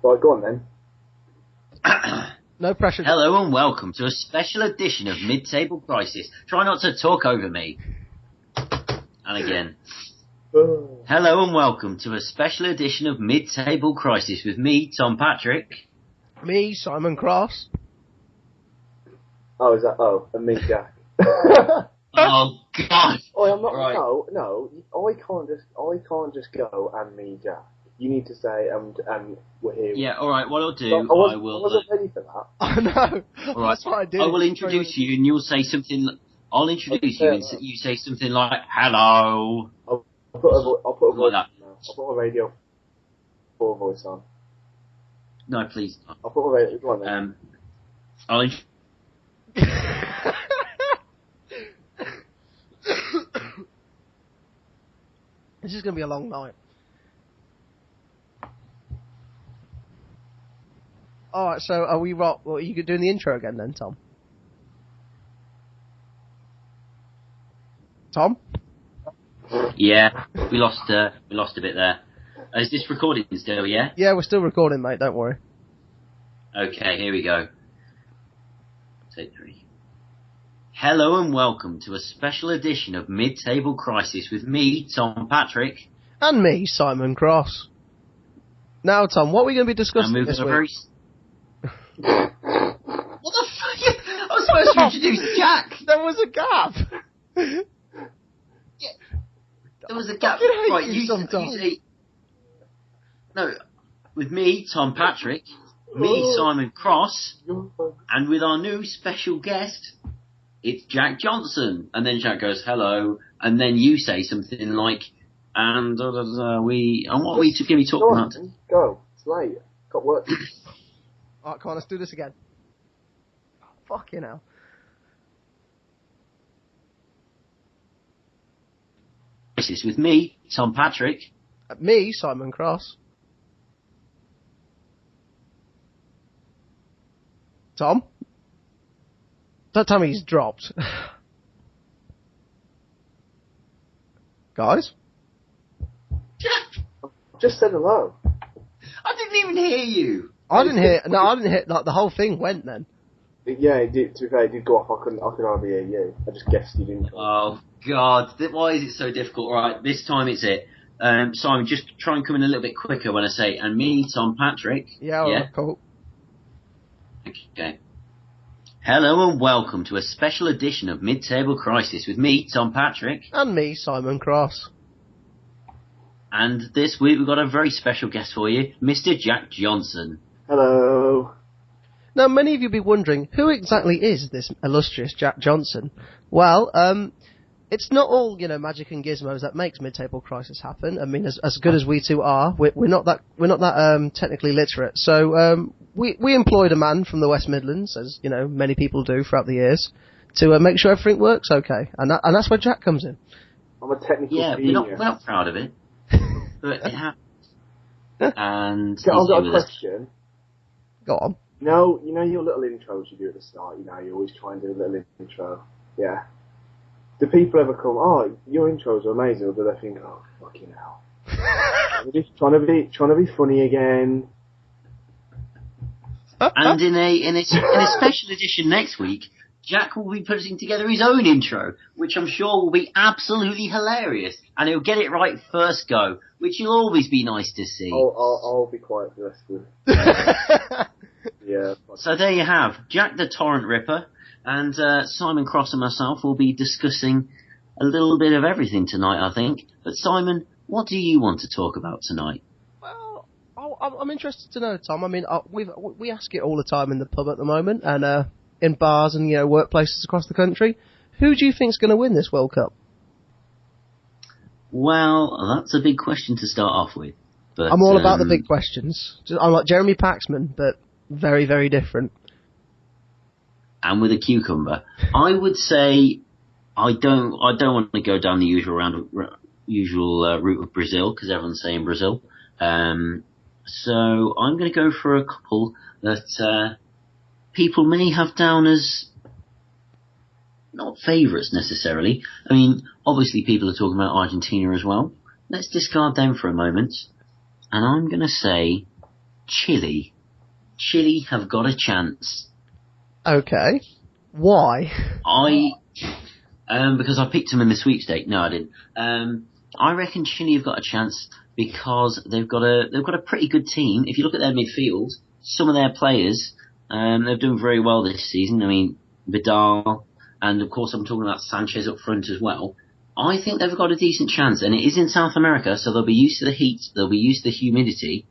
Right, go on then. No pressure. Hello and welcome to a special edition of Mid-Table Crisis. Try not to talk over me. And again. Hello and welcome to a special edition of Mid-Table Crisis with me, Tom Patrick. Me, Simon Cross. Oh, is that? Oh, and me, Jack. Oh God! Oh, I'm not. Right. No. I can't just go and me, Jack. You need to say and we're here. Yeah. All right. What I'll do, I wasn't ready for that. I know. All right. That's what I did. I will introduce you, and you'll say something. I'll introduce you, and you say something like "Hello." I'll put a voice. Like that. I'll put a Radio 4 voice on. No, please. I'll put a radio. Go on then. I'll. This is going to be a long night. Alright, so are we rock? Well, are you doing the intro again then, Tom? Tom? Yeah, we lost a bit there. Is this recording still? Yeah. Yeah, we're still recording, mate. Don't worry. Okay, here we go. Take 3. Hello and welcome to a special edition of Mid-Table Crisis with me, Tom Patrick. And me, Simon Cross. Now, Tom, what are we going to be discussing And we've this got a week? very... What the fuck? I was supposed to introduce Jack. There was a gap. There was a gap. I hate Right, you you sometimes. say... No, with me, Tom Patrick, me, Simon Cross, and with our new special guest, it's Jack Johnson. And then Jack goes, hello, and then you say something like, and what are we going to be talking about? Go. It's late. Got work. Alright, come on, let's do this again. Fucking hell. This is with me, Tom Patrick. Me, Simon Cross. Tom? Don't tell me he's dropped. Guys? Jack, Just said hello. I didn't even hear you. I didn't hear, like, the whole thing went then. Yeah, it did. To be fair, it did go off. I could hardly hear you. I just guessed you didn't. Oh, God. Why is it so difficult? All right, this time it's it. Simon, just try and come in a little bit quicker when I say, and me, Tom Patrick. Yeah, alright, cool. Okay. Hello and welcome to a special edition of Mid-Table Crisis with me, Tom Patrick. And me, Simon Cross. And this week we've got a very special guest for you, Mr. Jack Johnson. Hello. Now, many of you will be wondering, who exactly is this illustrious Jack Johnson? Well, it's not all, magic and gizmos that makes Mid-Table Crisis happen. I mean, as good as we two are, we're not that technically literate. So, we employed a man from the West Midlands, as, many people do throughout the years, to make sure everything works okay. And that's where Jack comes in. I'm a technical Yeah, genius. we're not proud of it, but it happens. And So I've he's got here a with us. question. Go on. No, you know your little intros you do at the start. You always try and do a little intro. Yeah. Do people ever come? Oh, your intros are amazing, or do they think, oh, fucking hell? They're just trying to be funny again. And in a special edition next week, Jack will be putting together his own intro, which I'm sure will be absolutely hilarious, and he'll get it right first go, which will always be nice to see. I'll be quiet for the rest of it. Yeah. So there you have Jack the Torrent Ripper, and Simon Cross and myself will be discussing a little bit of everything tonight, I think. But Simon, what do you want to talk about tonight? Well, I'm interested to know, Tom. I mean, we ask it all the time in the pub at the moment, and in bars and workplaces across the country. Who do you think's going to win this World Cup? Well, that's a big question to start off with. But, I'm all about the big questions. I'm like Jeremy Paxman, but very, very different. And with a cucumber, I would say I don't want to go down the usual route of Brazil, because everyone's saying Brazil. So I'm going to go for a couple that people may have down as not favourites necessarily. I mean, obviously people are talking about Argentina as well. Let's discard them for a moment. And I'm going to say Chile. Chile have got a chance. Okay. Why? Because I picked them in the sweepstake. No, I didn't. I reckon Chile have got a chance because they've got a pretty good team. If you look at their midfield, some of their players, they've done very well this season. I mean, Vidal, and of course I'm talking about Sanchez up front as well. I think they've got a decent chance, and it is in South America, so they'll be used to the heat, they'll be used to the humidity.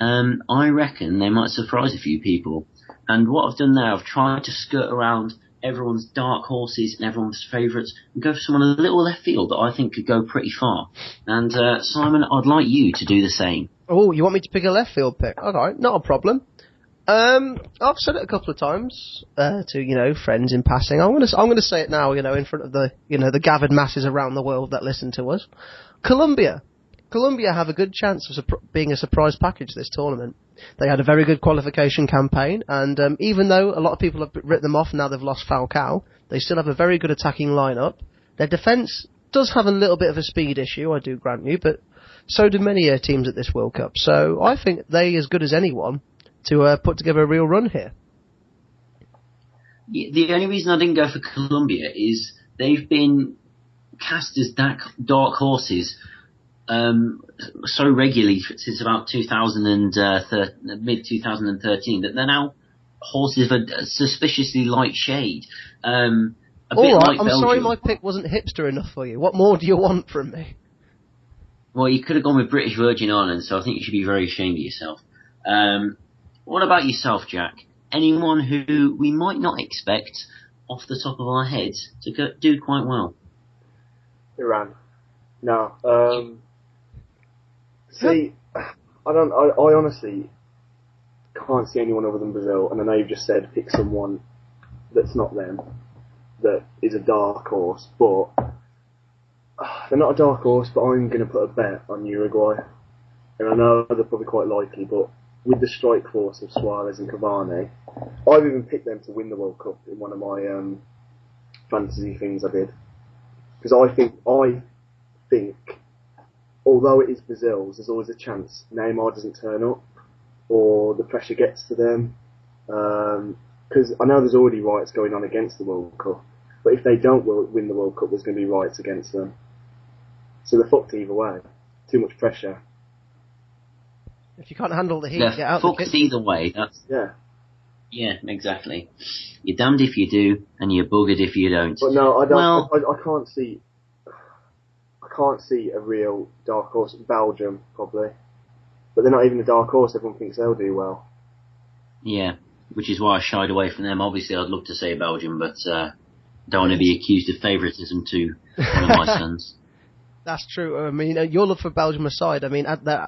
I reckon they might surprise a few people. And what I've done now, I've tried to skirt around everyone's dark horses and everyone's favourites and go for someone a little left field that I think could go pretty far. And Simon, I'd like you to do the same. Oh, you want me to pick a left field pick? Alright, not a problem. I've said it a couple of times to friends in passing. I'm gonna say it now, in front of the gathered masses around the world that listen to us. Colombia have a good chance of being a surprise package this tournament. They had a very good qualification campaign, and even though a lot of people have written them off now they've lost Falcao, they still have a very good attacking lineup. Their defence does have a little bit of a speed issue, I do grant you, but so do many teams at this World Cup. So I think they're as good as anyone to put together a real run here. The only reason I didn't go for Colombia is they've been cast as dark horses so regularly since about mid 2013 that they're now horses of a suspiciously light shade. All right, I'm sorry my pick wasn't hipster enough for you. What more do you want from me? Well, you could have gone with British Virgin Islands, so I think you should be very ashamed of yourself. What about yourself, Jack? Anyone who we might not expect off the top of our heads to do quite well? Iran. No. See, I honestly can't see anyone other than Brazil, and I know you've just said pick someone that's not them, that is a dark horse, but they're not a dark horse, but I'm going to put a bet on Uruguay. And I know they're probably quite likely, but with the strike force of Suarez and Cavani, I've even picked them to win the World Cup in one of my fantasy things I did. Because I think, although it is Brazil's, there's always a chance Neymar doesn't turn up, or the pressure gets to them. Because I know there's already riots going on against the World Cup, but if they don't win the World Cup, there's going to be riots against them. So they're fucked either way. Too much pressure. If you can't handle the heat, They're get out fucked the kitchen. either way. Yeah, exactly. You're damned if you do, and you're buggered if you don't. But no, I don't. Well, I can't see. I can't see a real dark horse. Belgium probably, but they're not even a dark horse. Everyone thinks they'll do well. Yeah, which is why I shied away from them. Obviously, I'd love to say Belgium, but don't want to be accused of favouritism to one of my sons. That's true. I mean, your love for Belgium aside, I mean,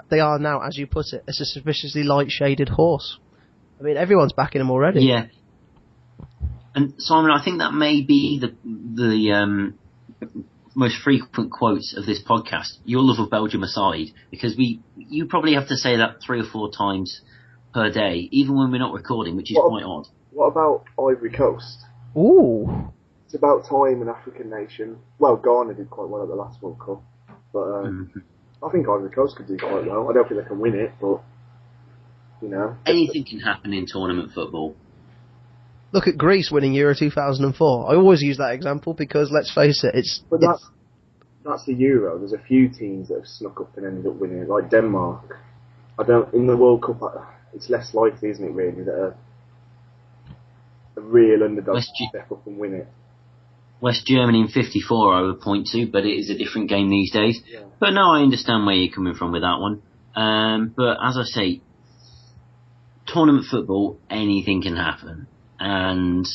they are now, as you put it, a suspiciously light-shaded horse. I mean, everyone's backing them already. Yeah. And Simon, I think that may be the most frequent quotes of this podcast. Your love of Belgium aside, because you probably have to say that 3 or 4 times per day, even when we're not recording, which is quite odd. What about Ivory Coast? Ooh. It's about time an African nation. Well, Ghana did quite well at the last World Cup, but I think Ivory Coast could do quite well. I don't think they can win it, but anything can happen in tournament football. Look at Greece winning Euro 2004. I always use that example because, let's face it, that's the Euro. There's a few teams that have snuck up and ended up winning it, like Denmark. In the World Cup, it's less likely, isn't it, really, that a real underdog step up and win it. West Germany in 54 I would point to, but it is a different game these days. Yeah. But no, I understand where you're coming from with that one. But as I say, tournament football, anything can happen. And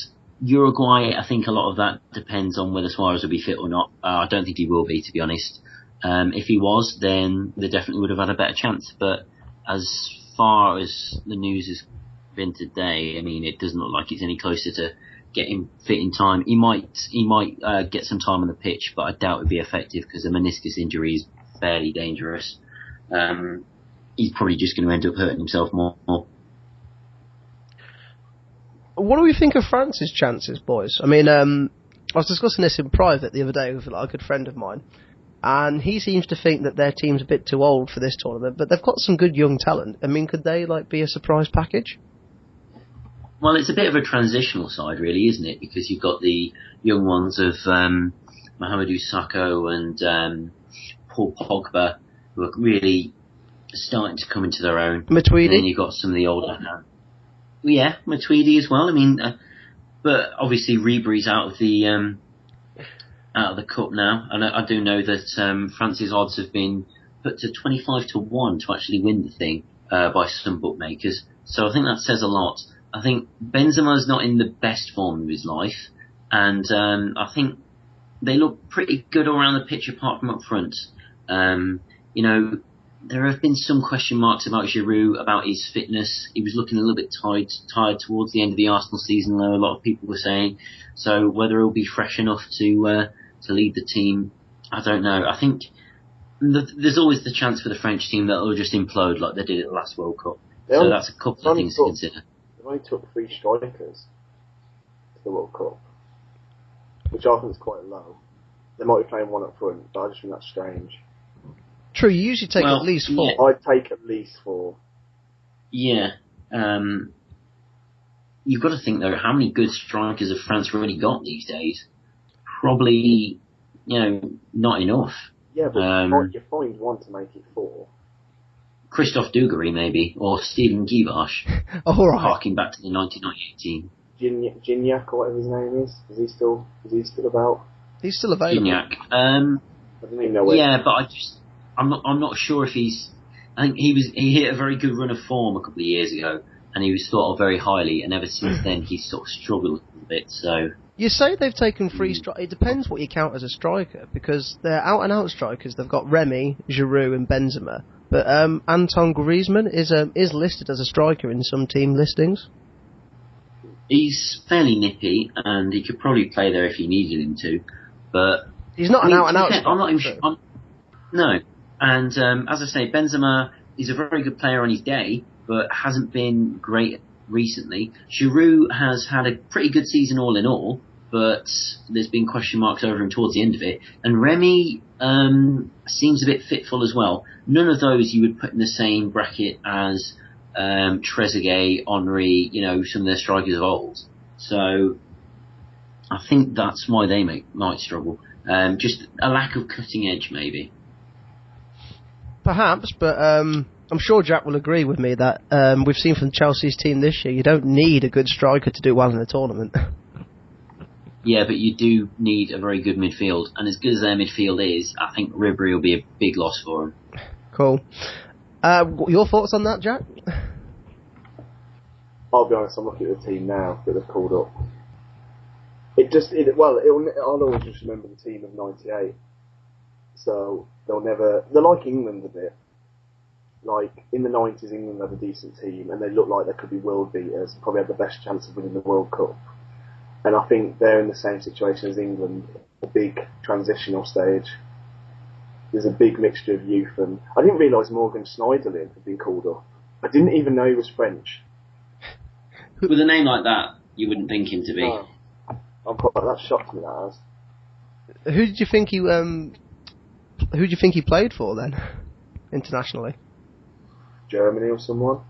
Uruguay, I think a lot of that depends on whether Suarez will be fit or not. I don't think he will be, to be honest. If he was, then they definitely would have had a better chance. But as far as the news has been today, I mean, it doesn't look like it's any closer to getting fit in time. He might get some time on the pitch, but I doubt it'd be effective because the meniscus injury is fairly dangerous. He's probably just going to end up hurting himself more. What do we think of France's chances, boys? I mean, I was discussing this in private the other day with a good friend of mine, and he seems to think that their team's a bit too old for this tournament, but they've got some good young talent. I mean, could they be a surprise package? Well, it's a bit of a transitional side, really, isn't it? Because you've got the young ones of Mahamadou Sakho and Paul Pogba, who are really starting to come into their own. Matuidi? And then you've got some of the older... yeah, Matuidi as well. I mean, but obviously Ribery's out of the cup now, and I do know that France's odds have been put to 25 to 1 to actually win the thing by some bookmakers. So I think that says a lot. I think Benzema's not in the best form of his life, and I think they look pretty good all around the pitch apart from up front. You know, there have been some question marks about Giroud, about his fitness. He was looking a little bit tired towards the end of the Arsenal season, though, a lot of people were saying. So whether he'll be fresh enough to lead the team, I don't know. I think there's always the chance for the French team that will just implode like they did at the last World Cup. So that's a couple of things to consider. They only took 3 strikers to the World Cup, which I think is quite low. They might be playing one up front, but I just think that's strange. True, you usually take at least 4. Yeah. I'd take at least 4. Yeah. You've got to think, though, how many good strikers have France really got these days? Probably, not enough. Yeah, but you find one to make it 4. Christophe Dugarry, maybe, or Steven Guivarch. All right. Harking back to the 1998 team. Gignac, or whatever his name is. Is he still about? He's still available. Gignac. I don't even know where. Yeah, but I'm not sure if he's. I think he hit a very good run of form a couple of years ago, and he was thought of very highly, and ever since then he's sort of struggled a little bit. So you say they've taken 3 strikers. It depends what you count as a striker, because they're out and out strikers. They've got Remy, Giroud, and Benzema. But Antoine Griezmann is listed as a striker in some team listings. He's fairly nippy, and he could probably play there if you needed him to. But he's not an out and out striker. I'm not even sure. No. And as I say, Benzema is a very good player on his day, but hasn't been great recently. Giroud has had a pretty good season all in all, but there's been question marks over him towards the end of it. And Remy seems a bit fitful as well. None of those you would put in the same bracket as Trezeguet, Henry, some of their strikers of old. So I think that's why they might struggle. Just a lack of cutting edge, maybe. Perhaps, but I'm sure Jack will agree with me that we've seen from Chelsea's team this year, you don't need a good striker to do well in a tournament. Yeah, but you do need a very good midfield, and as good as their midfield is, I think Ribery will be a big loss for them. Cool. Your thoughts on that, Jack? I'll be honest, I'm looking at the team now that they've called up. I'll always just remember the team of '98. So they're like England a bit. Like, in the 90s, England had a decent team, and they looked like they could be world beaters, probably had the best chance of winning the World Cup. And I think they're in the same situation as England, a big transitional stage. There's a big mixture of youth, and I didn't realise Morgan Schneiderlin had been called up. I didn't even know he was French. With a name like that, you wouldn't think him to be. No. That shocked me, that has. Who did you think he played for then, internationally? Germany or someone?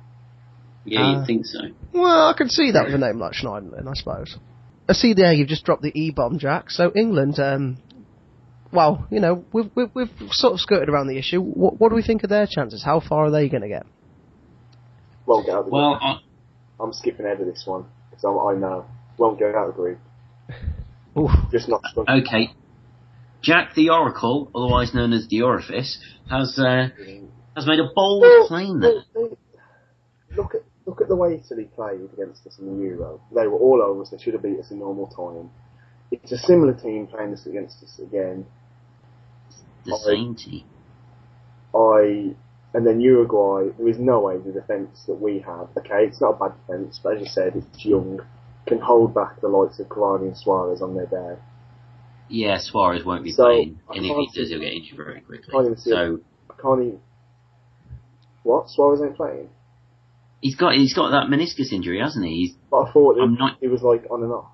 Yeah, you'd think so. Well, I could see that with a name like Schneiderlin, I suppose. I see there you've just dropped the E-bomb, Jack. So England, we've sort of skirted around the issue. What do we think of their chances? How far are they going to get? Won't get out of the group. I'm skipping ahead of this one, because I know. Won't get out of the group. Oof. Just not strong. Okay. Jack the Oracle, otherwise known as the Orifice, has made a bold claim there. Look at the way Italy played against us in the Euro. They were all over us. They should have beat us in normal time. It's a similar team playing this against us again. The same team. And then Uruguay, there is no way the defence that we have. Okay, it's not a bad defence, but as you said, it's young. Can hold back the likes of Cavani and Suarez on their day. Yeah, Suarez won't be playing, and if he does, he'll get injured very quickly. What? Suarez ain't playing? He's got that meniscus injury, hasn't he? But I thought it was like on and off.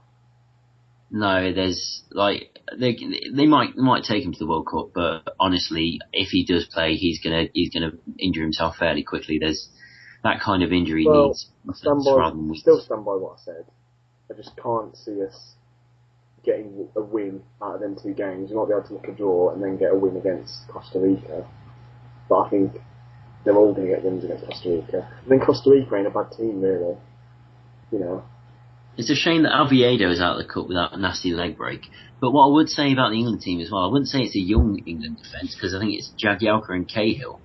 No, there's like they might take him to the World Cup, but honestly, if he does play, he's gonna injure himself fairly quickly. There's that kind of injury needs rather than weeks. Still stand by what I said. I just can't see us getting a win out of them 2 games. We might be able to look a draw and then get a win against Costa Rica, but I think they're all going to get wins against Costa Rica. And then Costa Rica ain't a bad team, really. You know. It's a shame that Oviedo is out of the cup without a nasty leg break. But what I would say about the England team as well, I wouldn't say it's a young England defence, because I think it's Jagielka and Cahill,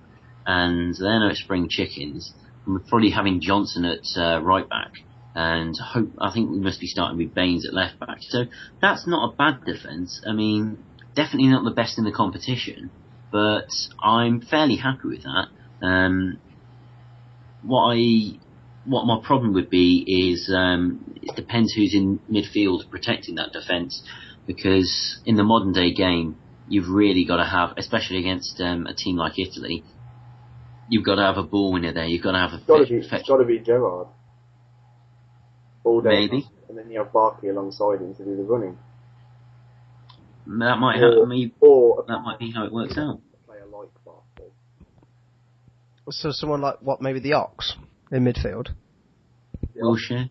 and they're no spring chickens. And we're probably having Johnson at right back, and I think we must be starting with Baines at left back. So that's not a bad defence. I mean, definitely not the best in the competition, but I'm fairly happy with that. What my problem would be is it depends who's in midfield protecting that defence, because in the modern day game you've really got to have, especially against a team like Italy, you've got to have a ball winner there. You've got to have It's got to be Gerrard. All day. Maybe. And then you have Barkley alongside him to do the running. That might be how it works out. A player like Barkley. So someone like maybe the Ox in midfield? Yeah. Wilshere.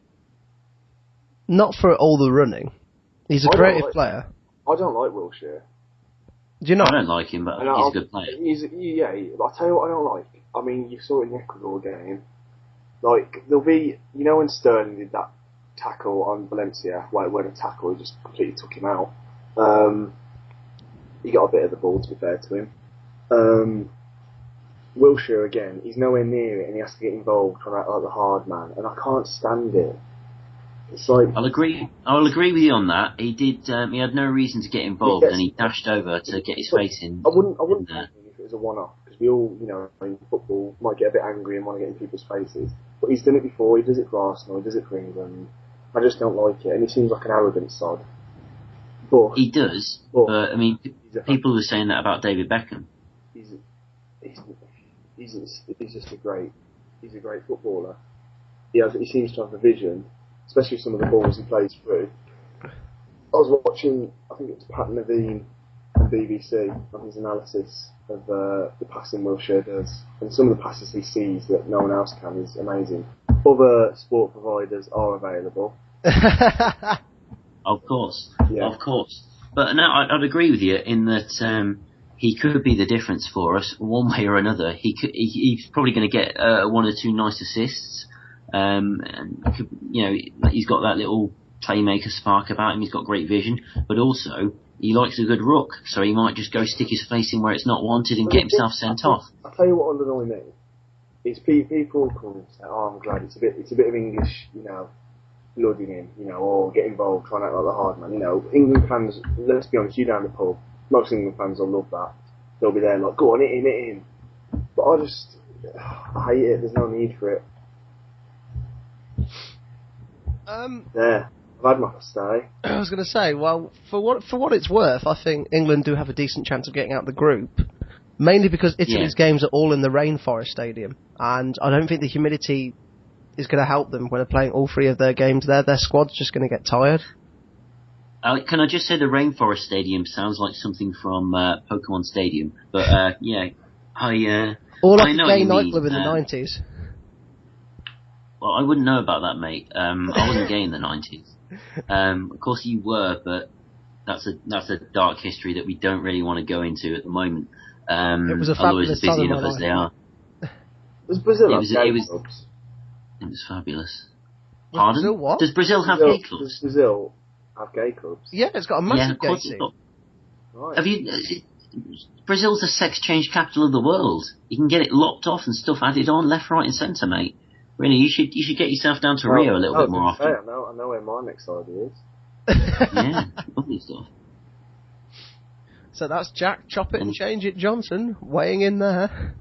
Not for all the running. He's a creative player. I don't like Wilshere. Do you know? I don't like him, but he's a good player. I'll tell you what I don't like. I mean, you saw it in the Ecuador game. Like, there'll be, you know when Sterling did that tackle on Valencia, where the tackle just completely took him out. He got a bit of the ball, to be fair to him. Wilshere, again, he's nowhere near it, and he has to get involved trying to act like the hard man, and I can't stand it. It's like... I'll agree with you on that. He did, he had no reason to get involved, and he dashed over to get his face in. I wouldn't mind if it was a one-off, because we all, you know, in football, might get a bit angry and want to get in people's faces. But he's done it before, he does it for Arsenal, he does it for England. I just don't like it, and he seems like an arrogant sod. But he does, but I mean, people were saying that about David Beckham. He's just a great footballer. He seems to have the vision, especially some of the balls he plays through. I was watching, I think it was Pat Levine on BBC, on his analysis of the passing Wilshere does, and some of the passes he sees that no one else can is amazing. Other sport providers are available. Of course, yeah. Of course. But no, I'd agree with you in that he could be the difference for us one way or another. He's probably going to get 1 or 2 nice assists. And you know, he's got that little playmaker spark about him. He's got great vision, but also he likes a good ruck, so he might just go stick his face in where it's not wanted and get himself sent off. I'll tell you what will annoy me. Is people come and say, "Oh, I'm glad it's a bit of English, you know, blood in him, you know, or get involved, trying to act like the hard man." You know, England fans. Let's be honest, you down the pub, most England fans will love that. They'll be there like, "Go on, hit him." But I hate it. There's no need for it. There, I've had my say. I was going to say, well, for what it's worth, I think England do have a decent chance of getting out the group, mainly because Italy's games are all in the Rainforest Stadium, and I don't think the humidity is going to help them when they're playing all 3 of their games there. Their squad's just going to get tired. Can I just say the Rainforest Stadium sounds like something from Pokemon Stadium, but yeah, or like I know a gay what you nightclub mean. in the 90s. Well, I wouldn't know about that, mate. I wasn't gay in the 90s. Of course you were, but that's a dark history that we don't really want to go into at the moment. It was a fabulous busy time enough as they are. Does Brazil have gay it clubs? It was fabulous. Pardon? Brazil what? Does Brazil have gay clubs? Does Brazil have gay clubs? Yeah, it's got a massive gay scene. Right. Have you? Brazil's the sex change capital of the world. You can get it lopped off and stuff added on left, right, and centre, mate. Really, you should get yourself down to Rio a little bit more often. I know where my next idea is. Yeah, lovely stuff. So that's Jack Chop It and Change It Johnson weighing in there.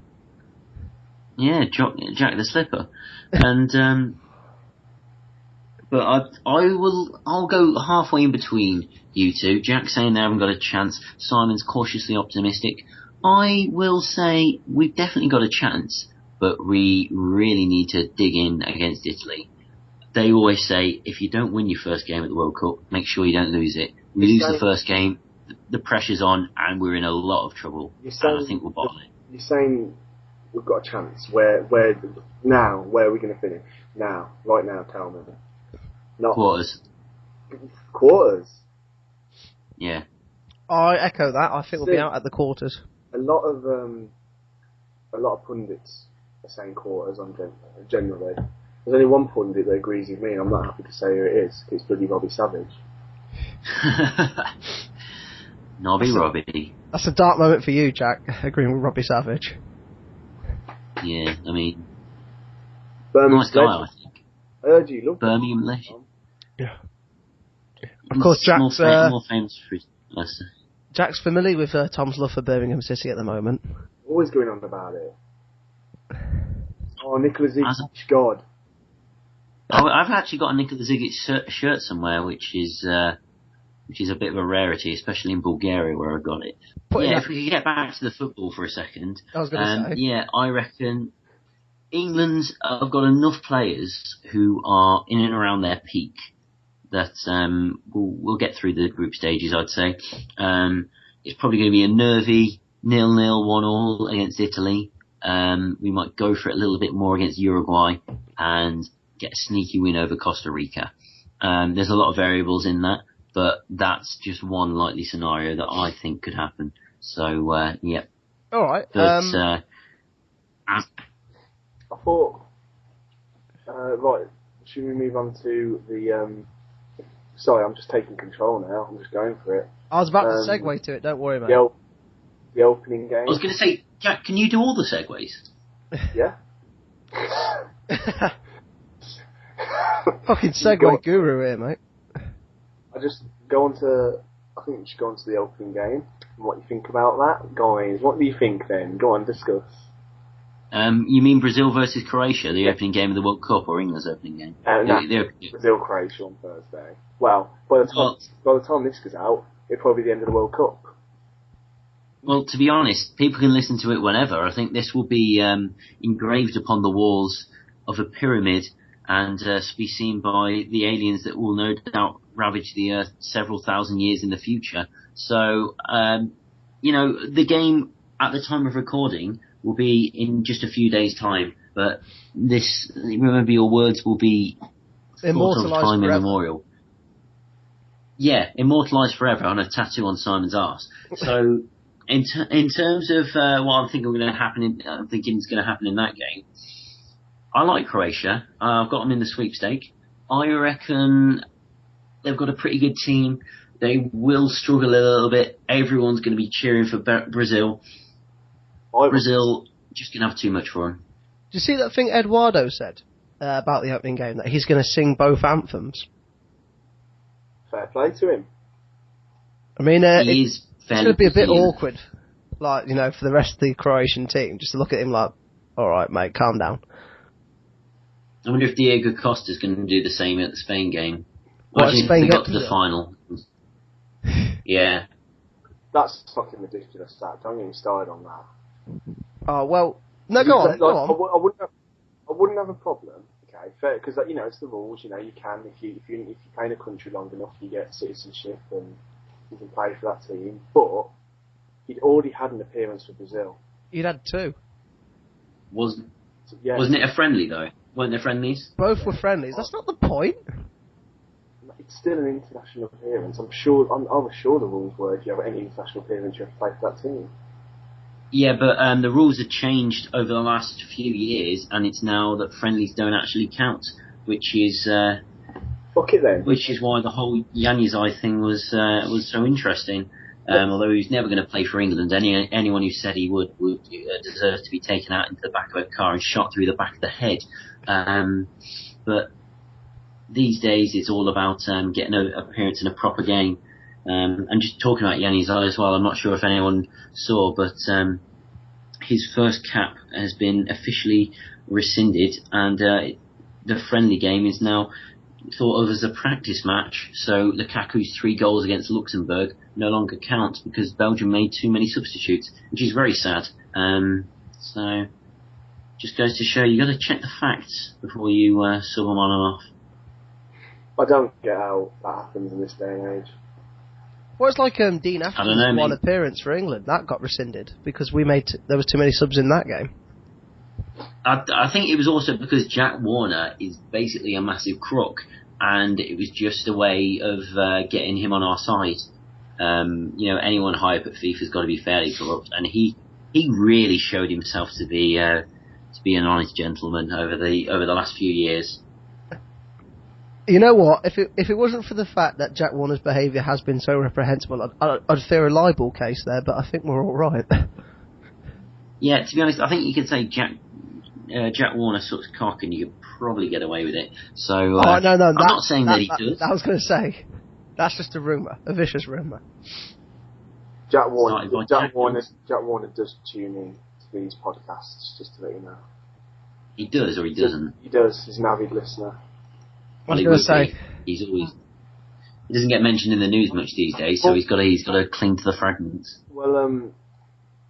Yeah, Jack the Slipper, and but I'll go halfway in between you two. Jack saying they haven't got a chance. Simon's cautiously optimistic. I will say we've definitely got a chance, but we really need to dig in against Italy. they always say, if you don't win your first game at the World Cup, make sure you don't lose it. We lose the first game, the pressure's on, and we're in a lot of trouble. And I think we'll bottle it. You're saying we've got a chance. Where are we going to finish? Now, right now, tell me. Not Quarters. Quarters? Yeah. I echo that. I think we'll be out at the quarters. A lot of pundits are saying quarters generally. There's only one pundit that agrees with me, and I'm not happy to say who it is. It's bloody Robbie Savage. Robbie. That's a dark moment for you, Jack, agreeing with Robbie Savage. Yeah, I mean... Birmingham nice guy, I think. I heard you love Birmingham legend. Yeah. Of course, Jack's... more famous for his Leicester. Jack's familiar with Tom's love for Birmingham City at the moment. Always going on about it. Oh, Nikola Zigic, God. I've actually got a Nikola Zigic shirt somewhere, which is a bit of a rarity, especially in Bulgaria where I got it. If we could get back to the football for a second. I was going to say. Yeah, I reckon England's have got enough players who are in and around their peak that we'll get through the group stages, I'd say. It's probably going to be a nervy 0-0, 1-1 against Italy. We might go for it a little bit more against Uruguay and get a sneaky win over Costa Rica. There's a lot of variables in that, but that's just one likely scenario that I think could happen. So, yeah. All right. I thought, right, should we move on to the... Sorry, I'm just taking control now. I'm just going for it. I was about to segue to it. Don't worry, mate. The opening game. I was going to say, Jack, can you do all the segues? Yeah. Fucking segue guru here, mate. I just go on to... I think we should go on to the opening game and what you think about that. Guys, what do you think then? Go on, discuss. You mean Brazil versus Croatia, the opening game of the World Cup, or England's opening game? No, Brazil-Croatia on Thursday. Well, by the time this goes out, it'll probably be the end of the World Cup. Well, to be honest, people can listen to it whenever. I think this will be engraved upon the walls of a pyramid and be seen by the aliens that will no doubt ravage the Earth several thousand years in the future. So, the game at the time of recording will be in just a few days' time. But remember, your words will be immortalised time forever. immemorial. Yeah, immortalised forever on a tattoo on Simon's arse. So, in terms of what I'm thinking is going to happen in that game, I like Croatia. I've got them in the sweepstake. I reckon they've got a pretty good team. They will struggle a little bit. Everyone's going to be cheering for Brazil. Brazil just going to have too much for them. Did you see that thing Eduardo said about the opening game, that he's going to sing both anthems? Fair play to him. I mean, it's going to be a bit awkward, for the rest of the Croatian team, just to look at him like, all right, mate, calm down. I wonder if Diego Costa's going to do the same at the Spain game. Spain they got to the final. Yeah. That's fucking ridiculous, that. Don't get me started on that. Oh, well, no, go on. I wouldn't have a problem, okay, because, it's the rules, you can, if you play in a country long enough, you get citizenship and you can play for that team, but he'd already had an appearance for Brazil. He'd had two. Wasn't it a friendly, though? Weren't there friendlies? Both were friendlies. That's not the point. It's still an international appearance. I'm sure the rules were if you have any international appearance, you have to play for that team. Yeah, but the rules have changed over the last few years, and it's now that friendlies don't actually count, which is fuck it then. Which is why the whole Januzaj thing was so interesting. Although he's never going to play for England, anyone who said he would deserve to be taken out into the back of a car and shot through the back of the head. But these days it's all about getting an appearance in a proper game. And just talking about Januzaj as well, I'm not sure if anyone saw, but his first cap has been officially rescinded, and the friendly game is now thought of as a practice match. So Lukaku's 3 goals against Luxembourg no longer count because Belgium made too many substitutes, which is very sad. So just goes to show you got to check the facts before you sub them on and off. I don't get how that happens in this day and age. Well, it's like Dean Ashton's one appearance for England. That got rescinded because there was too many subs in that game. I think it was also because Jack Warner is basically a massive crook, and it was just a way of getting him on our side. Anyone high up at FIFA's got to be fairly corrupt, and he really showed himself to be an honest gentleman over the last few years. You know what? If it wasn't for the fact that Jack Warner's behaviour has been so reprehensible, I'd fear a libel case there. But I think we're all right. Yeah, to be honest, I think you could say Jack Warner sucks cock, and you could probably get away with it. So no, I'm not saying that he does. I was going to say that's just a rumour, a vicious rumour. Jack Warner does tune in to these podcasts, just to let you know. He does, or he doesn't. He does. He's an avid listener. I was going to say he doesn't get mentioned in the news much these days, so he's got to cling to the fragments. Well,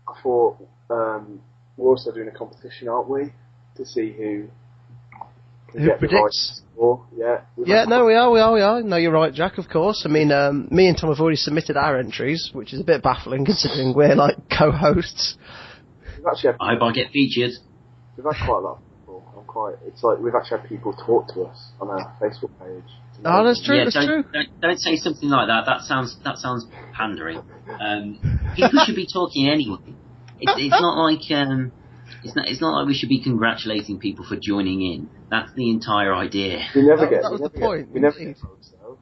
I thought we're also doing a competition, aren't we, to see who predicts. Yeah. We are. No, you're right, Jack. Of course. I mean, me and Tom have already submitted our entries, which is a bit baffling considering we're like co-hosts. I hope I get featured. We've had quite a lot of people. It's like we've actually had people talk to us on our Facebook page. Oh, that's true. Yeah, that's true. Don't say something like that. That sounds pandering. People should be talking anyway. It's not like it's not like we should be congratulating people for joining in. That's the entire idea. We never get. That was the point. We never get votes though.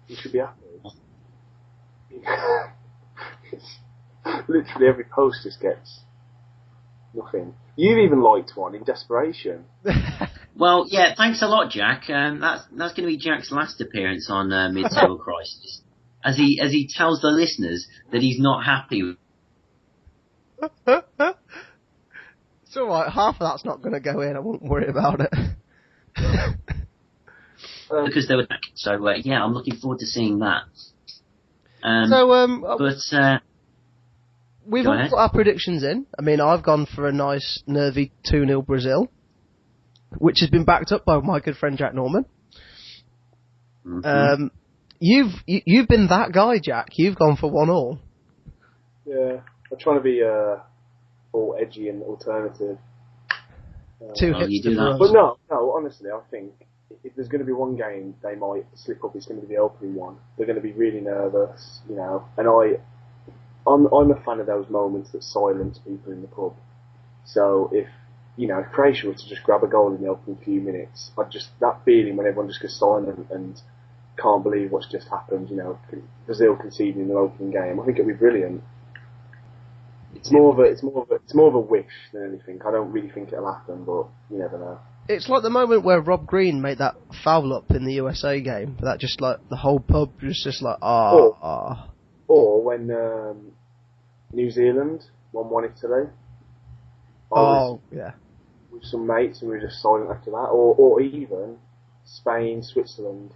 You should be happy. Literally every post just gets nothing. You've even liked one in desperation. Well, yeah, thanks a lot, Jack. That's going to be Jack's last appearance on Mid-Table Crisis, as he tells the listeners that he's not happy. It's alright, half of that's not going to go in, I won't worry about it. Because they were back. So, yeah, I'm looking forward to seeing that. We've all got our predictions in. I mean, I've gone for a nice, nervy 2-0 Brazil, which has been backed up by my good friend Jack Norman. Mm-hmm. You've been that guy, Jack. You've gone for 1-1. Yeah, I'm trying to be all edgy and alternative. Two hits to that. But no, honestly, I think if there's going to be one game they might slip up, it's going to be the opening one. They're going to be really nervous, and I'm a fan of those moments that silence people in the pub. So if Croatia were to just grab a goal in the opening few minutes, that feeling when everyone just goes silent and can't believe what's just happened, Brazil conceding in the opening game, I think it'd be brilliant. It's more of a wish than anything. I don't really think it'll happen, but you never know. It's like the moment where Rob Green made that foul up in the USA game. That just like the whole pub was just like Or when New Zealand won Italy. Yeah. With some mates and we were just silent after that. Or even Spain, Switzerland.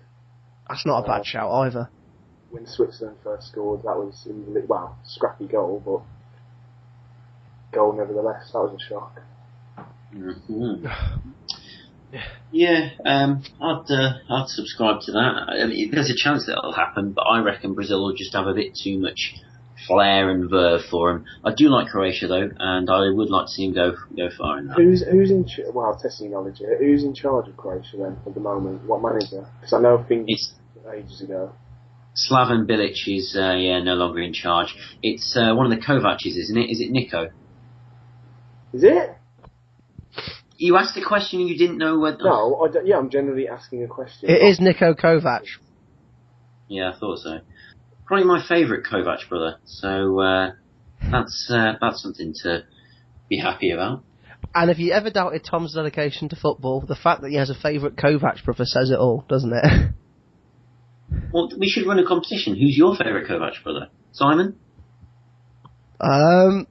That's not a bad shout either. When Switzerland first scored, that was scrappy goal, but goal nevertheless. That was a shock. Mm-hmm. Yeah, I'd subscribe to that. I mean, there's a chance that it'll happen, but I reckon Brazil will just have a bit too much flair and verve for him. I do like Croatia though, and I would like to see him go far in that. Who's in testing knowledge here? Who's in charge of Croatia then at the moment? What manager? Because I know things ages ago. Slaven Bilic is no longer in charge. It's one of the Kovacs, isn't it? Is it Nico? Is it? You asked a question and you didn't know whether... No, I'm generally asking a question. It is Niko Kovac. Yeah, I thought so. Probably my favourite Kovac brother, so that's something to be happy about. And if you ever doubted Tom's dedication to football, the fact that he has a favourite Kovac brother says it all, doesn't it? Well, we should run a competition. Who's your favourite Kovac brother? Simon? I'm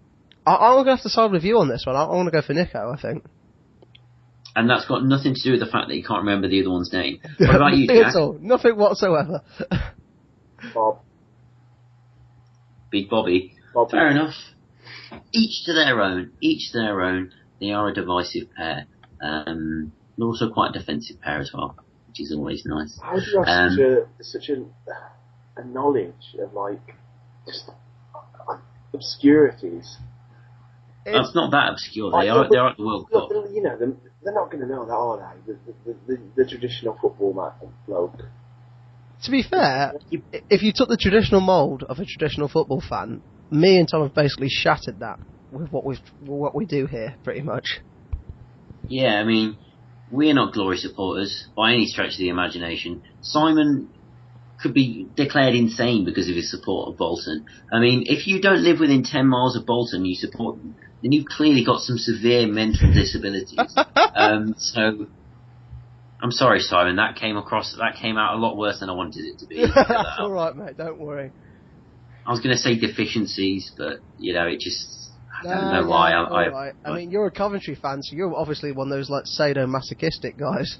going to have to side with you on this one. I want to go for Nico, I think. And that's got nothing to do with the fact that you can't remember the other one's name. What about you, Jack? Nothing whatsoever. Bob. Big Bobby. Fair enough. Each to their own. They are a divisive pair. And also quite a defensive pair as well. which is always nice. How do you have such a knowledge of like just obscurities? It's not that obscure. They're at the World Cup. You know, they're not going to know that, are they? The traditional football bloke. To be fair, if you took the traditional mould of a traditional football fan, me and Tom have basically shattered that with what we do here, pretty much. Yeah, I mean, we're not Glory supporters by any stretch of the imagination. Simon could be declared insane because of his support of Bolton. I mean, if you don't live within 10 miles of Bolton, you support them, then you've clearly got some severe mental disabilities. So, I'm sorry, Simon, that came out a lot worse than I wanted it to be. That's alright, mate, don't worry. I was going to say deficiencies, but, you know, it just... I don't know why. Right. I mean, you're a Coventry fan, so you're obviously one of those, like, sadomasochistic guys.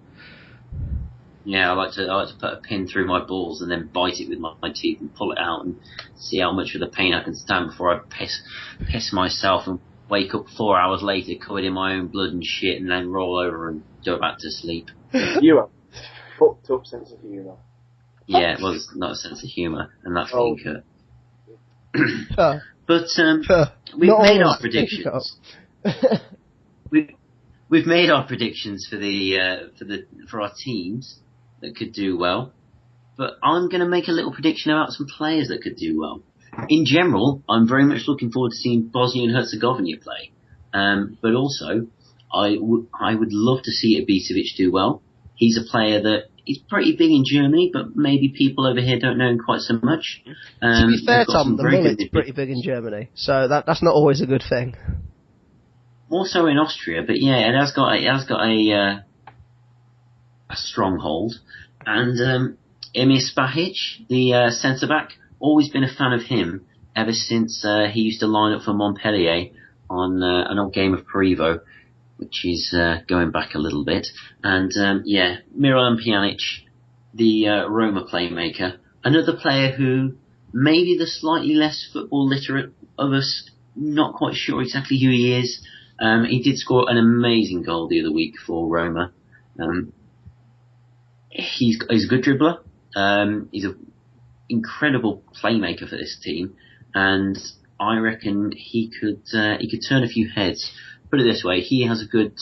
Yeah, I like to put a pin through my balls and then bite it with my teeth and pull it out and see how much of the pain I can stand before I piss myself and wake up 4 hours later covered in my own blood and shit and then roll over and go back to sleep. You have fucked up sense of humour. Yeah, it was not a sense of humour, and that's being cut. But we've made our predictions. We've made our predictions for our teams that could do well. But I'm going to make a little prediction about some players that could do well. In general, I'm very much looking forward to seeing Bosnia and Herzegovina play. But also, I would love to see Ibisevic do well. He's a player that is pretty big in Germany, but maybe people over here don't know him quite so much. To be fair, Tom, the mullet's pretty big in Germany, so that's not always a good thing. More so in Austria, but yeah, it has got a stronghold. And Emir Spahic, the centre back, always been a fan of him ever since he used to line up for Montpellier on an old game of Perivo, which is going back a little bit. And yeah, Miralem Pjanic, the Roma playmaker, another player who maybe the slightly less football literate of us, not quite sure exactly who he is. He did score an amazing goal the other week for Roma. He's a good dribbler. He's an incredible playmaker for this team, and I reckon he could turn a few heads. Put it this way: he has a good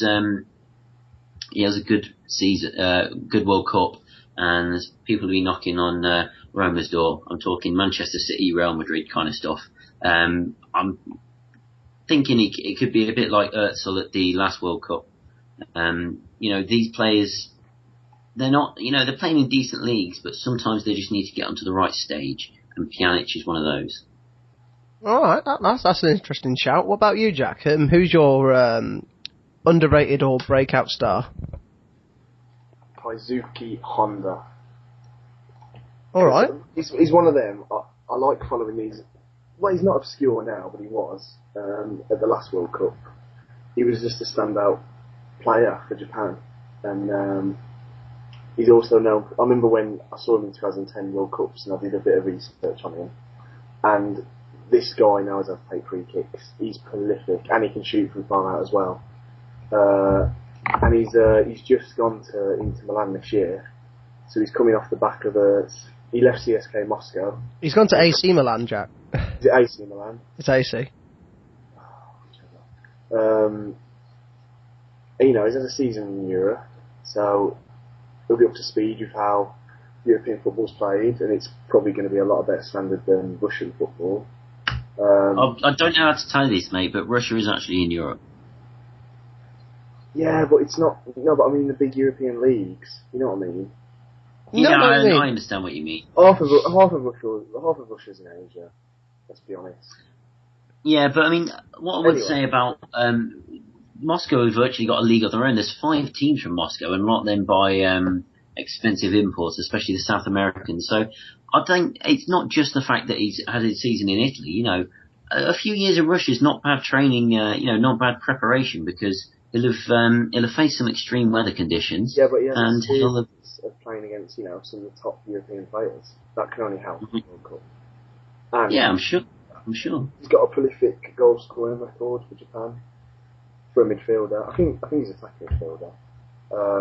season, good World Cup, and people will be knocking on Roma's door. I'm talking Manchester City, Real Madrid kind of stuff. I'm thinking it could be a bit like Özil at the last World Cup. These players, they're playing in decent leagues, but sometimes they just need to get onto the right stage, and Pjanic is one of those. All right, that's an interesting shout. What about you, Jack? Who's your underrated or breakout star? Kazuki Honda. All right. He's one of them. I like following these. Well, he's not obscure now, but he was at the last World Cup. He was just a standout player for Japan, and he's also known. I remember when I saw him in 2010 World Cups, and I did a bit of research on him. And this guy knows how to take free kicks. He's prolific, and he can shoot from far out as well. And he's just gone to Inter Milan this year, so he's coming off the back of he left CSKA Moscow. He's gone to AC Milan, Jack. Is it AC Milan? It's AC. He's had a season in Europe, so he'll be up to speed with how European football's played, and it's probably going to be a lot better standard than Russian football. I don't know how to tell this, mate, but Russia is actually in Europe. Yeah, but it's not. No, but I mean the big European leagues. You know what I mean? Yeah, I understand what you mean. Half of Russia's in Asia. Let's be honest. Yeah, but I mean, what I would say about Moscow has virtually got a league of their own. There's 5 teams from Moscow, and a lot of them by expensive imports, especially the South Americans. So I think it's not just the fact that he's had his season in Italy. A few years in Russia is not bad training. Not bad preparation, because he'll have faced some extreme weather conditions. Yeah, but he has experience of playing against some of the top European players. That can only help. And yeah, I'm sure. He's got a prolific goal scoring record for Japan for a midfielder. I think he's a attacking midfielder.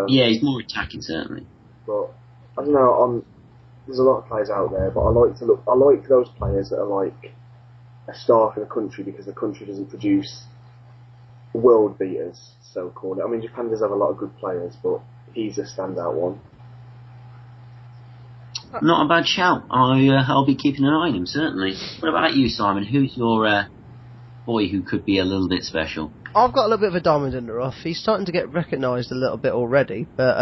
Yeah, he's more attacking certainly. but I don't know. There's a lot of players out there, but I like those players that are like a star for the country because the country doesn't produce world beaters, so called. I mean, Japan does have a lot of good players, but he's a standout one. Not a bad shout. I'll be keeping an eye on him, certainly. What about you, Simon? Who's your boy who could be a little bit special? I've got a little bit of a diamond in the rough. He's starting to get recognised a little bit already, but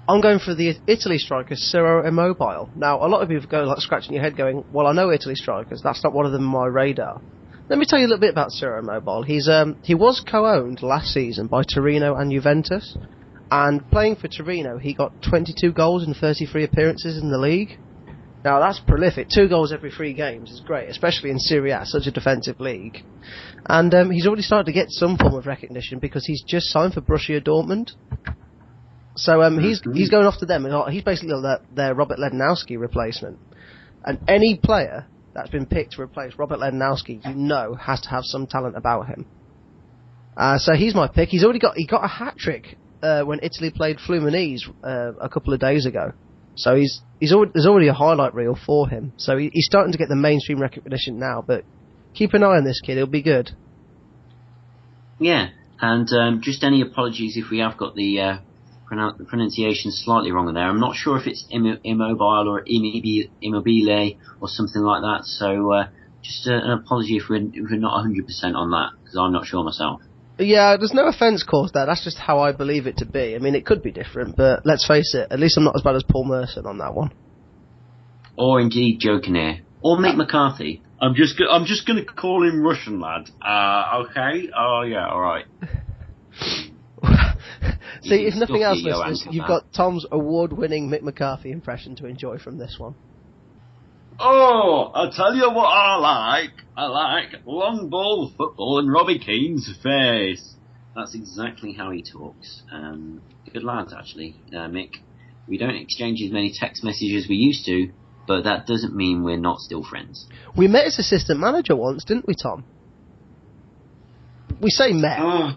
I'm going for the Italy striker, Ciro Immobile. Now, a lot of people go like scratching your head going, well, I know Italy strikers, that's not one of them on my radar. Let me tell you a little bit about Ciro Immobile. He was co-owned last season by Torino and Juventus, and playing for Torino, he got 22 goals in 33 appearances in the league. Now, that's prolific. 2 goals every 3 games is great, especially in Serie A, such a defensive league. And he's already started to get some form of recognition because he's just signed for Borussia Dortmund. So he's going off to them, and he's basically their Robert Lewandowski replacement. And any player that's been picked to replace Robert Lewandowski, has to have some talent about him. So he's my pick. He got a hat-trick when Italy played Fluminense a couple of days ago. So there's already a highlight reel for him. So he's starting to get the mainstream recognition now, but keep an eye on this kid, he'll be good. Yeah, and just any apologies if we have got the pronunciation slightly wrong in there. I'm not sure if it's immobile or immobile or something like that, so just an apology if we're not 100% on that, because I'm not sure myself. Yeah, there's no offence caused there. That's just how I believe it to be. I mean, it could be different, but let's face it, at least I'm not as bad as Paul Merson on that one. Or indeed Joe Kinnear. Or Mick McCarthy. I'm just going to call him Russian, lad. Okay? Oh, yeah, alright. See, if nothing else, listeners, you've got Tom's award-winning Mick McCarthy impression to enjoy from this one. Oh, I'll tell you what I like. I like long ball football and Robbie Keane's face. That's exactly how he talks. Good lad, actually, Mick. We don't exchange as many text messages as we used to, but that doesn't mean we're not still friends. We met his assistant manager once, didn't we, Tom? We say met. Oh,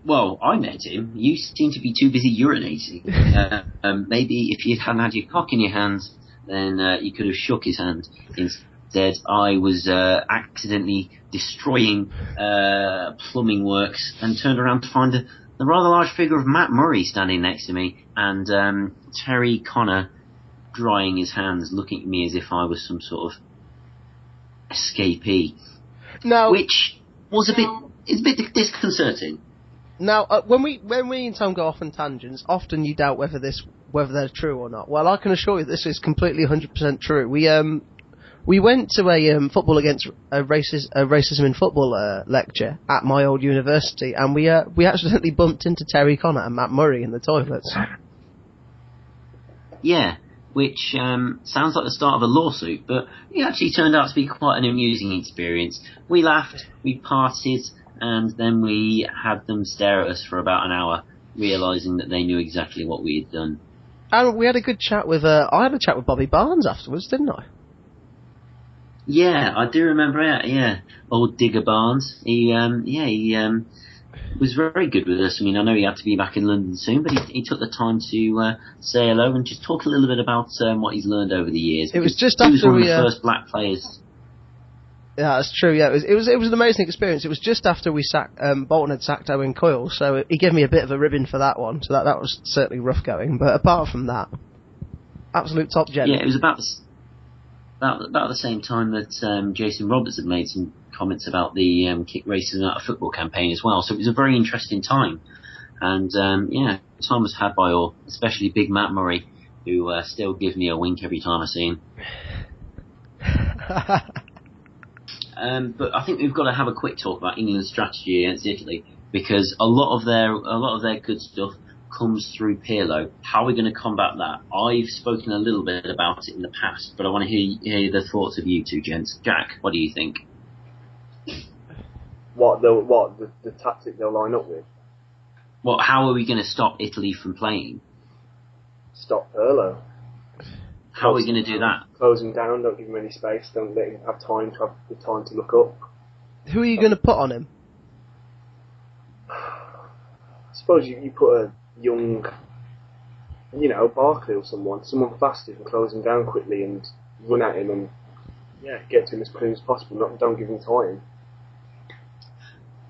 well, I met him. You seem to be too busy urinating. Maybe if you hadn't had your cock in your hands, then you could have shook his hand. Instead, I was accidentally destroying plumbing works and turned around to find the rather large figure of Matt Murray standing next to me, and Terry Connor drying his hands, looking at me as if I was some sort of escapee. Now, which was a bit disconcerting. Now, when we and Tom go off on tangents, often you doubt whether they're true or not. Well, I can assure you this is completely 100% true. We went to a football against racism in football lecture at my old university, and we accidentally bumped into Terry Connor and Matt Murray in the toilets. Yeah, which sounds like the start of a lawsuit, but it actually turned out to be quite an amusing experience. We laughed, we partied, and then we had them stare at us for about an hour, realising that they knew exactly what we had done. And we had a good chat with, I had a chat with Bobby Barnes afterwards, didn't I? Yeah, I do remember that, yeah. Old Digger Barnes. He was very good with us. I mean, I know he had to be back in London soon, but he took the time to say hello and just talk a little bit about what he's learned over the years. It was just he after was one of the first black players. Yeah, that's true. Yeah, it was an amazing experience. It was just after Bolton had sacked Owen Coyle, so he gave me a bit of a ribbon for that one. So that was certainly rough going. But apart from that, absolute top gen. Yeah, it was about the same time that Jason Roberts had made some comments about the Kick Racism Out of Football campaign as well. So it was a very interesting time, and time was had by all, especially Big Matt Murray, who still gives me a wink every time I see him. But I think we've got to have a quick talk about England's strategy against Italy, because a lot of their good stuff comes through Pirlo. How are we going to combat that? I've spoken a little bit about it in the past, but I want to hear the thoughts of you two gents. Jack, what do you think? The tactic they'll line up with? How are we going to stop Italy from playing? Stop Pirlo. How are we going to do that? Close him down, don't give him any space, don't let him have the time to look up. Who are you going to put on him? I suppose you put a young you know, Barkley or someone fast who can close him down quickly and run at him and get to him as clean as possible. Don't give him time.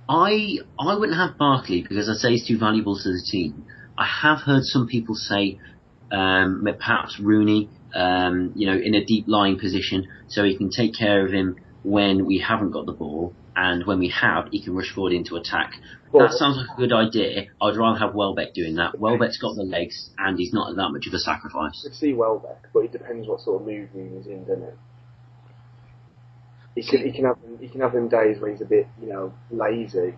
I wouldn't have Barkley because I'd say he's too valuable to the team. I have heard some people say perhaps Rooney, in a deep lying position, so he can take care of him when we haven't got the ball, and when we have, he can rush forward into attack. That sounds like a good idea. I'd rather have Welbeck doing that. Welbeck's got the legs, and he's not that much of a sacrifice. I could see Welbeck, but it depends what sort of mood he's in, doesn't it? He can have them days when he's a bit, lazy.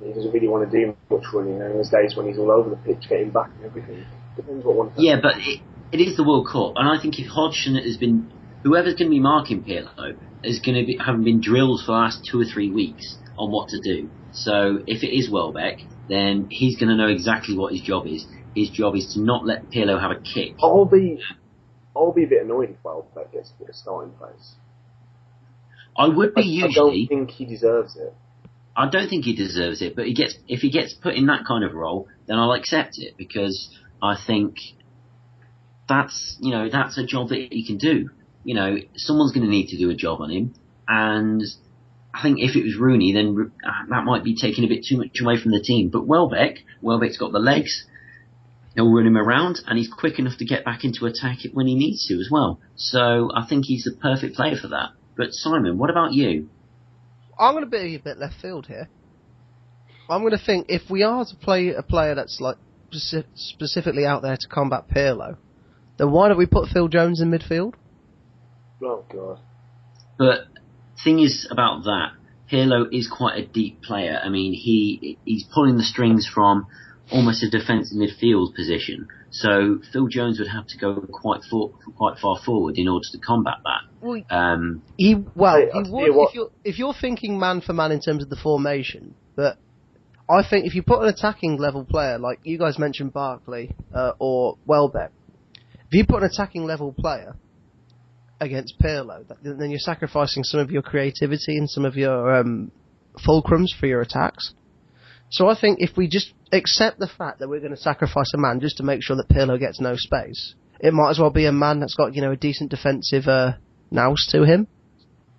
He doesn't really want to do much running, and there's days when he's all over the pitch, getting back and everything. Depends what one. Yeah, but it is the World Cup, and I think if Hodgson whoever's going to be marking Pirlo is going to be having been drilled for the last 2 or 3 weeks on what to do. So if it is Welbeck, then he's going to know exactly what his job is. His job is to not let Pirlo have a kick. I'll be a bit annoyed if Welbeck gets a starting place. I would be usually. I don't think he deserves it. I don't think he deserves it, but if he gets put in that kind of role, then I'll accept it because I think that's a job that he can do. Someone's going to need to do a job on him, and I think if it was Rooney, then that might be taking a bit too much away from the team. But Welbeck's got the legs. He'll run him around, and he's quick enough to get back into attack when he needs to as well. So I think he's the perfect player for that. But Simon, what about you? I'm going to be a bit left field here. I'm going to think if we are to play a player that's like specifically out there to combat Pirlo, then why don't we put Phil Jones in midfield? Oh God! But thing is about that, Pirlo is quite a deep player. I mean, he's pulling the strings from almost a defensive midfield position. So Phil Jones would have to go quite far forward in order to combat that. He would if you're thinking man for man in terms of the formation. But I think if you put an attacking level player, like you guys mentioned Barkley or Welbeck, if you put an attacking level player against Pirlo, then you're sacrificing some of your creativity and some of your fulcrums for your attacks. So I think if we just accept the fact that we're going to sacrifice a man just to make sure that Pirlo gets no space, it might as well be a man that's got a decent defensive nous to him.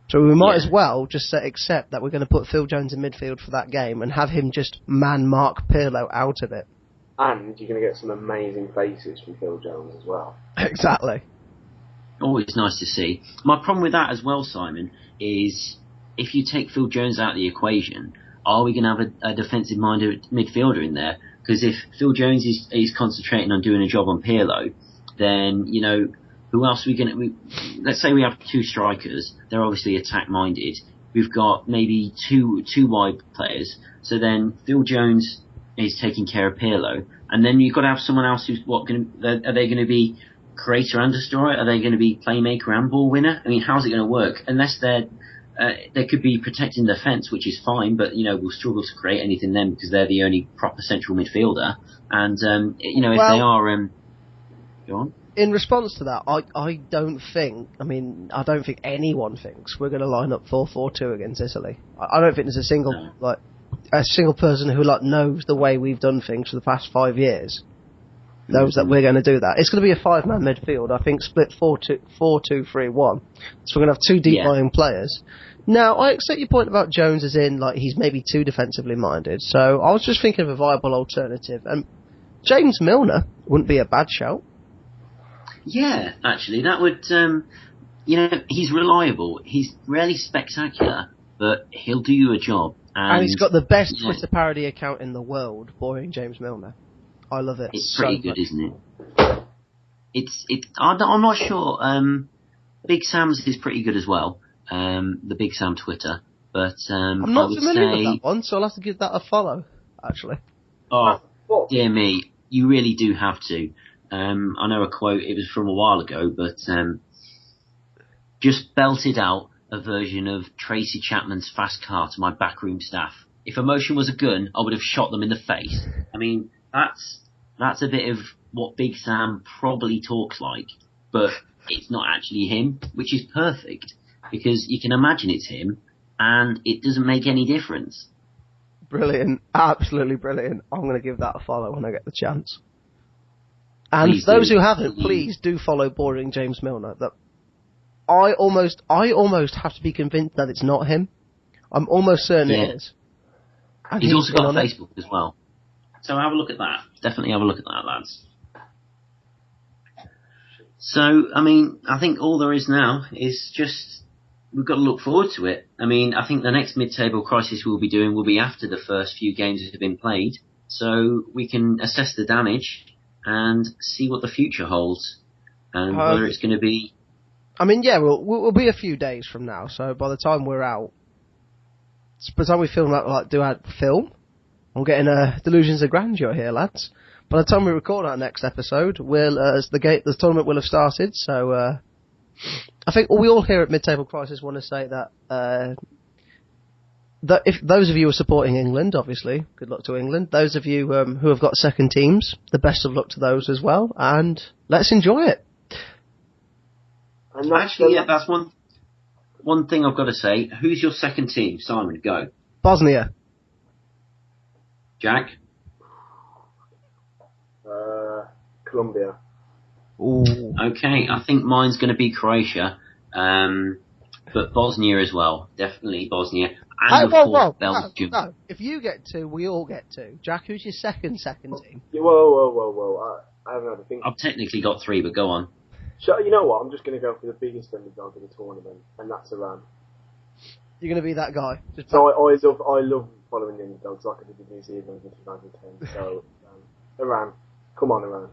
So we might as well just accept that we're going to put Phil Jones in midfield for that game and have him just man-mark Pirlo out of it. And you're going to get some amazing faces from Phil Jones as well. Exactly. Always nice to see. My problem with that as well, Simon, is if you take Phil Jones out of the equation, are we going to have a defensive-minded midfielder in there? Because if Phil Jones is concentrating on doing a job on Pirlo, then, who else are we going to... Let's say we have 2 strikers. They're obviously attack-minded. We've got maybe two wide players. So then Phil Jones is taking care of Pirlo. And then you've got to have someone else who's are they going to be creator and destroyer? Are they going to be playmaker and ball winner? I mean, how's it going to work? Unless they could be protecting the fence, which is fine, but, we'll struggle to create anything then because they're the only proper central midfielder. And, if they are... go on. In response to that, I don't think anyone thinks we're going to line up 4-4-2 against Italy. I don't think there's a single person who knows the way we've done things for the past 5 years knows that we're going to do that. It's going to be a 5-man midfield, I think, split 4-2-3-1. So we're going to have 2 deep-lying players. Now, I accept your point about Jones as in, he's maybe too defensively minded. So I was just thinking of a viable alternative. And James Milner wouldn't be a bad shout. Yeah, actually, that would, he's reliable. He's rarely spectacular, but he'll do you a job. And he's got the best Twitter parody account in the world, Boring James Milner. I love it. It's pretty good, isn't it? I'm not sure. Big Sam's is pretty good as well. The Big Sam Twitter, but I'm not familiar with that one, so I'll have to give that a follow. Actually. Oh, dear me, you really do have to. I know a quote. It was from a while ago, but just belted out a version of Tracy Chapman's Fast Car to my backroom staff. If emotion was a gun, I would have shot them in the face. I mean, that's a bit of what Big Sam probably talks like, but it's not actually him, which is perfect, because you can imagine it's him, and it doesn't make any difference. Brilliant. Absolutely brilliant. I'm going to give that a follow when I get the chance. And Please for those do. who haven't, please do follow Boring James Milner. That I almost have to be convinced that it's not him. I'm almost certain it is. And He's also been got on a it. Facebook as well. So have a look at that. Definitely have a look at that, lads. So, I mean, I think all there is now is just, we've got to look forward to it. I mean, I think the next mid-table crisis we'll be doing will be after the first few games have been played, so we can assess the damage and see what the future holds, and whether it's going to be... I mean, yeah, we'll be a few days from now, so by the time we're out, by the time we film that, do our film, I'm getting delusions of grandeur here, lads. By the time we record our next episode, the tournament will have started. So I think we all here at Mid-Table Crisis want to say that if those of you who are supporting England, obviously, good luck to England. Those of you who have got second teams, the best of luck to those as well. And let's enjoy it. Actually, yeah, that's one thing I've got to say. Who's your second team? Simon, go. Bosnia. Jack? Colombia. Ooh. Okay, I think mine's going to be Croatia, but Bosnia as well. Definitely Bosnia. And of course Belgium. No. If you get two, we all get two. Jack, who's your second team? Yeah, whoa. I haven't had a think. I've technically got three, but go on. So, you know what? I'm just going to go for the biggest underdog in the tournament, and that's Iran. You're going to be that guy. So I love following the underdogs like I did with New Zealand in 2010. So, Iran. Come on, Iran.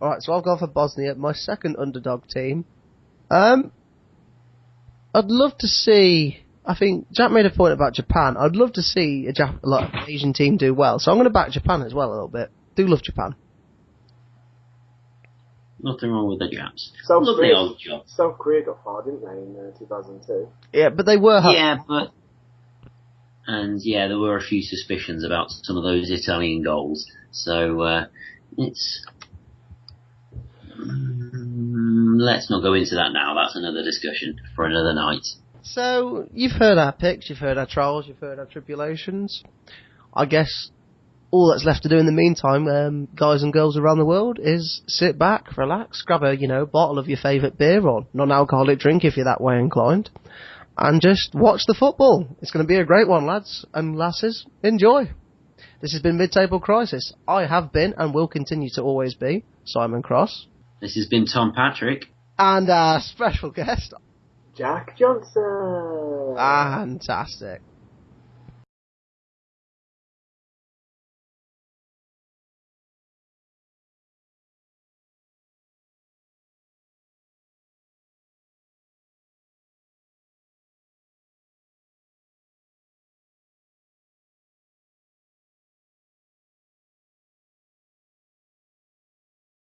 Alright, so I've gone for Bosnia, my second underdog team. I'd love to see... I think Jack made a point about Japan. I'd love to see an Asian team do well. So I'm going to back Japan as well a little bit. Do love Japan. Nothing wrong with the Japs. Lovely old job. South Korea got far, didn't they, in 2002? Yeah, but they were... And there were a few suspicions about some of those Italian goals. So, it's... let's not go into that now. That's another discussion for another night. So, you've heard our picks, you've heard our trials, you've heard our tribulations. I guess all that's left to do in the meantime, guys and girls around the world, is sit back, relax, grab a, bottle of your favourite beer or non-alcoholic drink if you're that way inclined, and just watch the football. It's going to be a great one, lads and lasses. Enjoy. This has been Mid-Table Crisis. I have been, and will continue to always be, Simon Cross. This has been Tom Patrick. And our special guest, Jack Johnson. Fantastic.